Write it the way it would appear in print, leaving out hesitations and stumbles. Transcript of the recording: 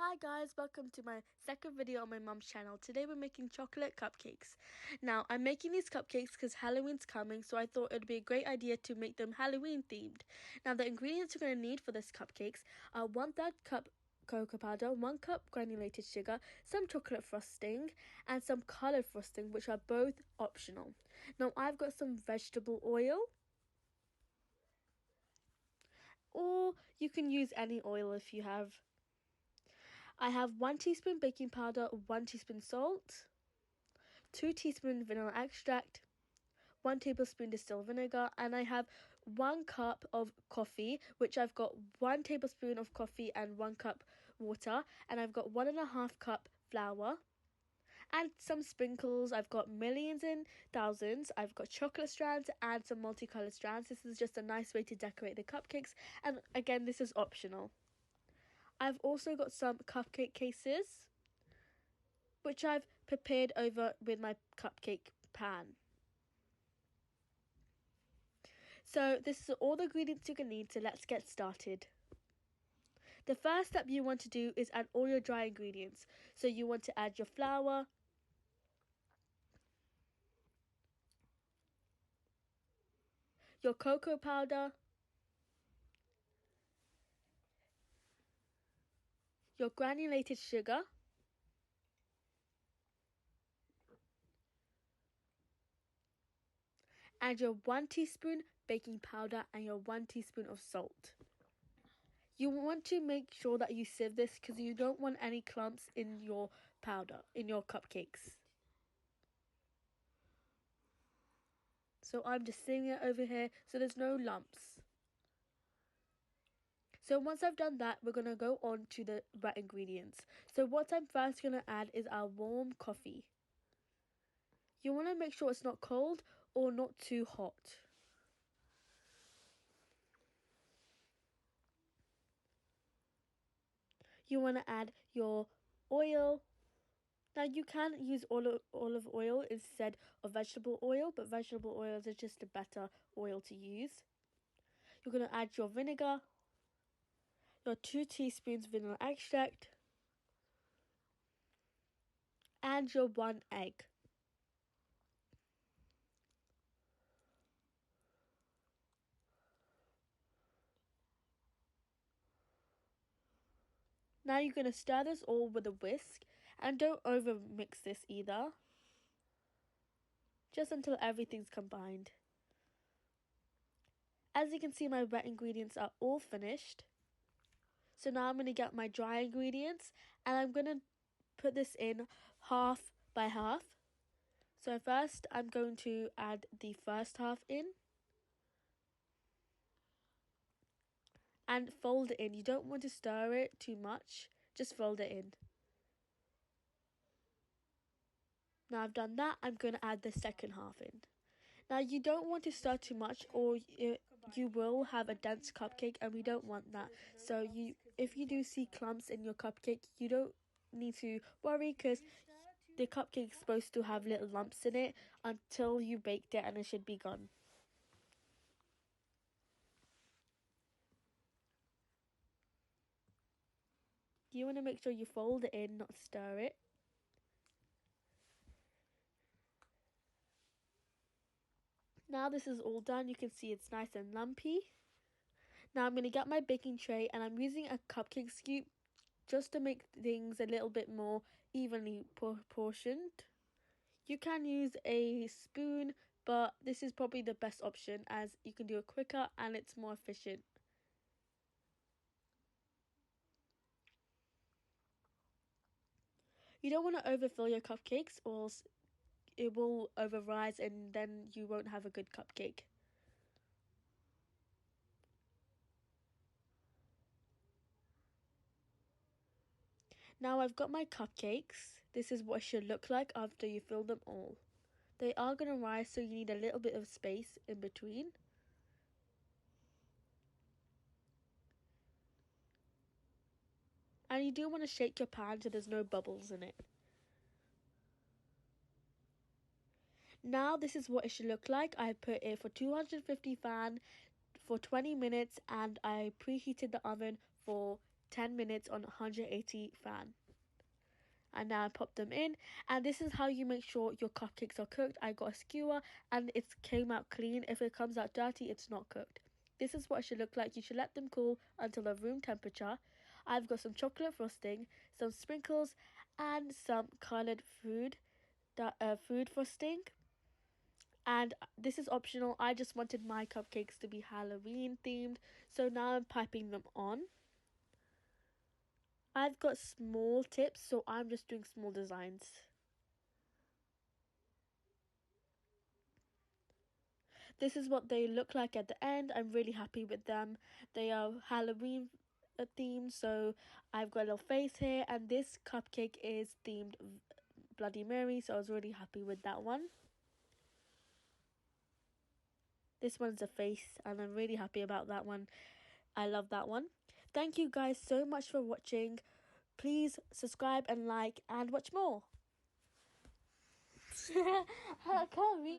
Hi guys, welcome to my second video on my mum's channel. Today we're making chocolate cupcakes. Now I'm making these cupcakes because Halloween's coming, so I thought it'd be a great idea to make them Halloween themed. Now the ingredients you're going to need for this cupcakes are 1/3 cup cocoa powder, 1 cup granulated sugar, some chocolate frosting and some coloured frosting, which are both optional. Now I've got some vegetable oil, or you can use any oil if you have. I have 1 teaspoon baking powder, 1 teaspoon salt, 2 teaspoon vanilla extract, 1 tablespoon distilled vinegar, and I have 1 cup of coffee, which I've got 1 tablespoon of coffee and 1 cup water, and I've got 1.5 cup flour, and some sprinkles. I've got millions and thousands. I've got chocolate strands and some multicolored strands. This is just a nice way to decorate the cupcakes, and again, this is optional. I've also got some cupcake cases, which I've prepared over with my cupcake pan. So this is all the ingredients you're going to need, so let's get started. The first step you want to do is add all your dry ingredients. So you want to add your flour, your cocoa powder, your granulated sugar, and your 1 teaspoon baking powder and your 1 teaspoon of salt. You want to make sure that you sieve this because you don't want any clumps in your powder, in your cupcakes. So I'm just sieving it over here so there's no lumps. So once I've done that, we're going to go on to the wet ingredients. So what I'm first going to add is our warm coffee. You want to make sure it's not cold or not too hot. You want to add your oil. Now you can use olive oil instead of vegetable oil, but vegetable oil is just a better oil to use. You're going to add your vinegar, your 2 teaspoons vanilla extract, and your 1 egg. Now you're going to stir this all with a whisk, and don't over mix this either, just until everything's combined. As you can see, my wet ingredients are all finished. So now I'm going to get my dry ingredients, and I'm going to put this in half by half. So first I'm going to add the first half in and fold it in. You don't want to stir it too much, just fold it in. Now I've done that, I'm going to add the second half in. Now you don't want to stir too much or you will have a dense cupcake, and we don't want that. So if you do see clumps in your cupcake, you don't need to worry because the cupcake is supposed to have little lumps in it until you baked it, and it should be gone. You want to make sure you fold it in, not stir it. Now this is all done. You can see it's nice and lumpy. Now I'm going to get my baking tray, and I'm using a cupcake scoop just to make things a little bit more evenly proportioned. You can use a spoon, but this is probably the best option as you can do it quicker and it's more efficient. You don't want to overfill your cupcakes or else it will overrise and then you won't have a good cupcake. Now I've got my cupcakes. This is what it should look like after you fill them all. They are going to rise, so you need a little bit of space in between. And you do want to shake your pan so there's no bubbles in it. Now this is what it should look like. I put it for 250 fan for 20 minutes and I preheated the oven for 10 minutes on 180 fan. And now I pop them in, and this is how you make sure your cupcakes are cooked. I got a skewer and it came out clean. If it comes out dirty, it's not cooked. This is what it should look like. You should let them cool until they're room temperature. I've got some chocolate frosting, some sprinkles, and some colored food frosting. And this is optional. I just wanted my cupcakes to be Halloween themed, so now I'm piping them on. I've got small tips, so I'm just doing small designs. This is what they look like at the end. I'm really happy with them. They are Halloween themed, so I've got a little face here, and this cupcake is themed Bloody Mary, so I was really happy with that one. This one's a face, and I'm really happy about that one. I love that one. Thank you guys so much for watching. Please subscribe and like and watch more. I can't read.